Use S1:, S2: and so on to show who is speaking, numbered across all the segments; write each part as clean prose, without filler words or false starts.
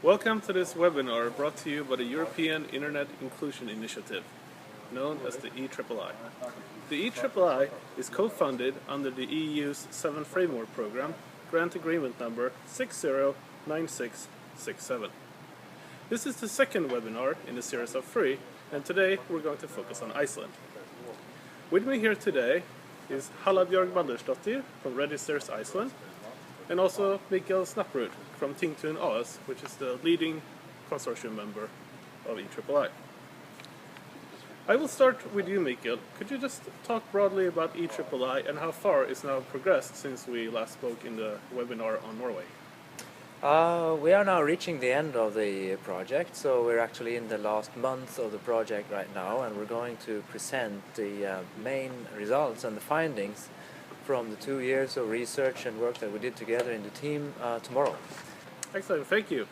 S1: Welcome to this webinar brought to you by the European Internet Inclusion Initiative, known as the EIII. The EIII is co-funded under the EU's 7th Framework Programme, Grant Agreement number 609667. This is the second webinar in a series of 3, and today we're going to focus on Iceland. With me here today is Hallabjörg Baldersdottir from Registers Iceland, and also Mikael Snapprud from Tingtun AS, which is the leading consortium member of EIII. I will start with you, Mikael. Could you just talk broadly about EIII and how far it's now progressed since we last spoke in the webinar on Norway?
S2: We are now reaching the end of the project, so we're actually in the last month of the project right now, and we're going to present the main results and the findings from the 2 years of research and work that we did together in the team tomorrow.
S1: Excellent, thank you.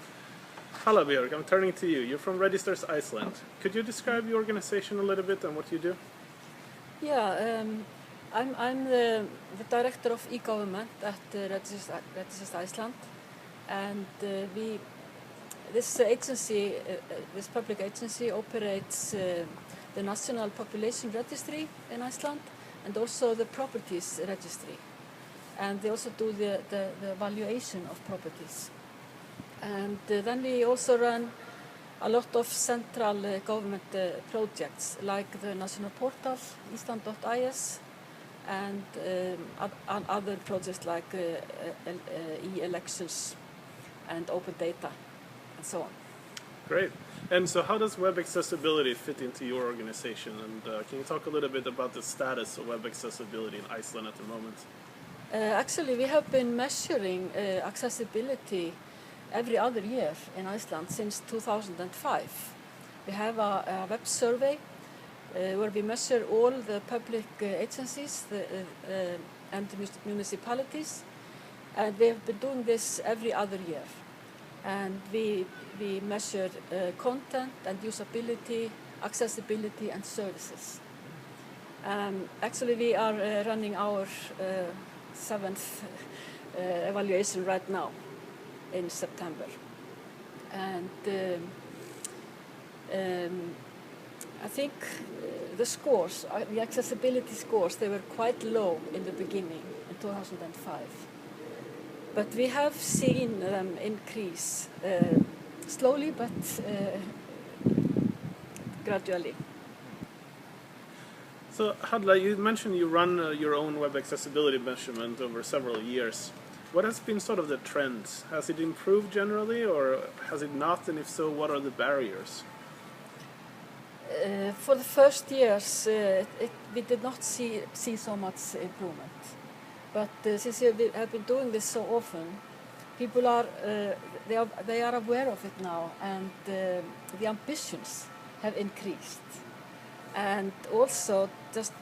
S1: Hallabjörg, I'm turning to you. You're from Registers Iceland. Could you describe your organization a little bit and what you do?
S3: Yeah, I'm the director of e-government at Registers Iceland, and this agency, this public agency, operates the National Population Registry in Iceland and also the Properties Registry, and they also do the valuation of properties. And then we also run a lot of central government projects like the national portal, Iceland.is, and other projects like e-elections and open data and so on.
S1: Great. And so how does web accessibility fit into your organization? And can you talk a little bit about the status of web accessibility in Iceland at the moment?
S3: Actually, we have been measuring accessibility every other year in Iceland since 2005. We have a web survey where we measure all the public agencies and municipalities, and we have been doing this every other year. And we measure content and usability, accessibility and services. Actually, we are running our 7th evaluation right now in September. And I think the scores, the accessibility scores, they were quite low in the beginning in 2005. But we have seen them increase slowly but gradually.
S1: So Hadla, you mentioned you run your own web accessibility measurement over several years. What has been sort of the trends? Has it improved generally or has it not? And if so, what are the barriers?
S3: For the first years, we did not see so much improvement. But since we have been doing this so often, people are they are aware of it now, and the ambitions have increased. And also, just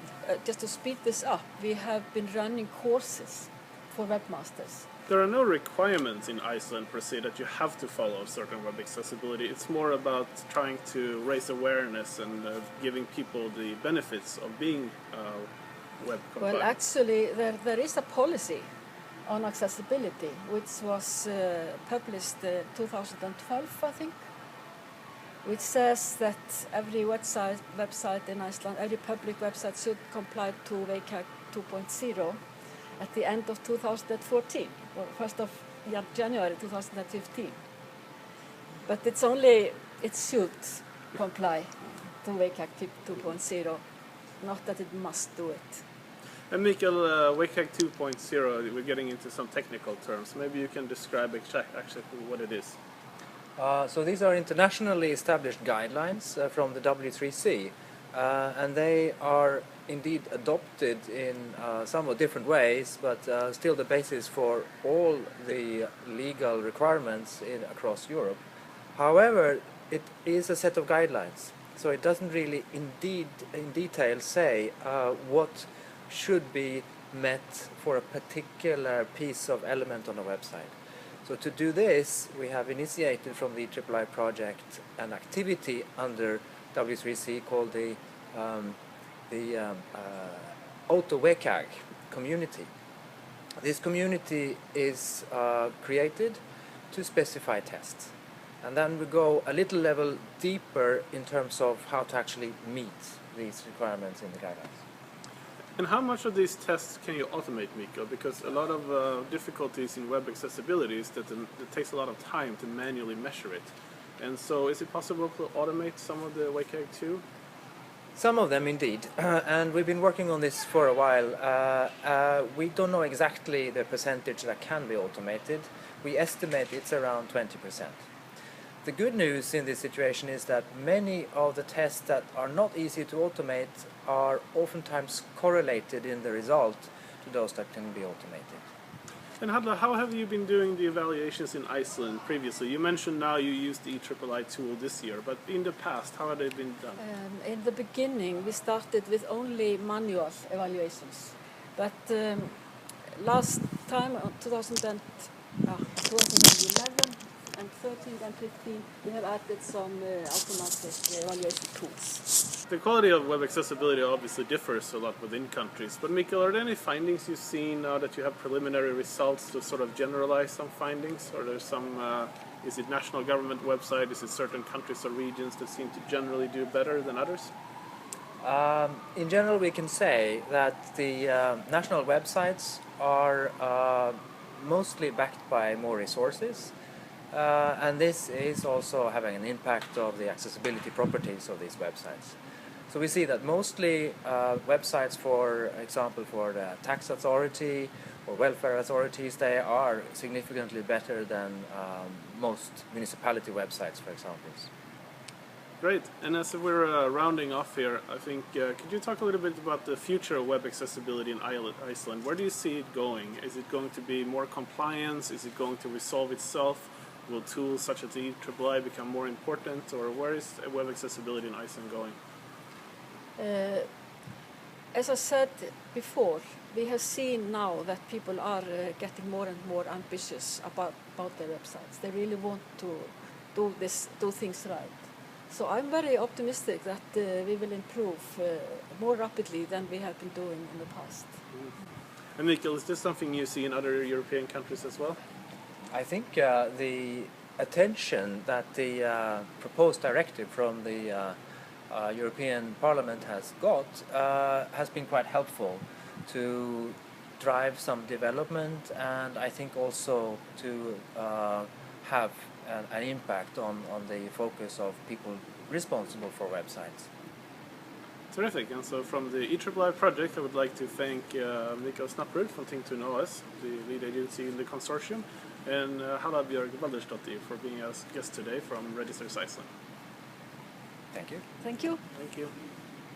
S3: to speed this up, we have been running courses for webmasters.
S1: There are no requirements in Iceland per se that you have to follow certain web accessibility. It's more about trying to raise awareness and giving people the benefits of being web compliant.
S3: Well, actually, there is a policy on accessibility, which was published 2012, I think, which says that every website in Iceland, every public website should comply to WCAG 2.0 at the end of 2014, or 1st of January 2015. But it should comply to WCAG 2.0, not that it must do it.
S1: And Mikael, WCAG 2.0, we're getting into some technical terms. Maybe you can describe actually what it is.
S2: So these are internationally established guidelines from the W3C, and they are indeed adopted in somewhat different ways, but still the basis for all the legal requirements across Europe. However, it is a set of guidelines, so it doesn't really in detail say what should be met for a particular piece of element on a website. So to do this, we have initiated from the EIII project an activity under W3C called the Auto WCAG community. This community is created to specify tests. And then we go a little level deeper in terms of how to actually meet these requirements in the guidelines.
S1: And how much of these tests can you automate, Miko? Because a lot of difficulties in web accessibility is that it takes a lot of time to manually measure it. And so is it possible to automate some of the WCAG too?
S2: Some of them indeed, and we've been working on this for a while. We don't know exactly the percentage that can be automated. We estimate it's around 20%. The good news in this situation is that many of the tests that are not easy to automate are oftentimes correlated in the result to those that can be automated.
S1: And how have you been doing the evaluations in Iceland previously? You mentioned now you used the EIII tool this year, but in the past, how have they been done?
S3: In the beginning, we started with only manual evaluations, but last time, 2011 and 13 and 15, we have added some automatic evaluation tools.
S1: The quality of web accessibility obviously differs a lot within countries, but Mikael, are there any findings you've seen now that you have preliminary results to sort of generalize some findings? Or there's some, is it national government website, is it certain countries or regions that seem to generally do better than others?
S2: In general, we can say that the national websites are mostly backed by more resources. And this is also having an impact of the accessibility properties of these websites. So we see that mostly websites, for example, for the tax authority or welfare authorities, they are significantly better than most municipality websites, for example.
S1: Great. And as we're rounding off here, I think, could you talk a little bit about the future of web accessibility in Iceland? Where do you see it going? Is it going to be more compliance? Is it going to resolve itself? Will tools such as the EIII become more important? Or where is web accessibility in Iceland going?
S3: As I said before, we have seen now that people are getting more and more ambitious about their websites. They really want to do things right. So I'm very optimistic that we will improve more rapidly than we have been doing in the past.
S1: Mm-hmm. And Mikael, is this something you see in other European countries as well?
S2: I think the attention that the proposed directive from the European Parliament has got has been quite helpful to drive some development, and I think also to have an impact on the focus of people responsible for websites.
S1: Terrific. And so from the EIII project, I would like to thank Mikael Snapperud from Think to Know Us, the lead agency in the consortium, and Hallabjörg Baldersdottir for being our guest today from Registers Iceland.
S2: Thank you.
S3: Thank you.
S1: Thank you.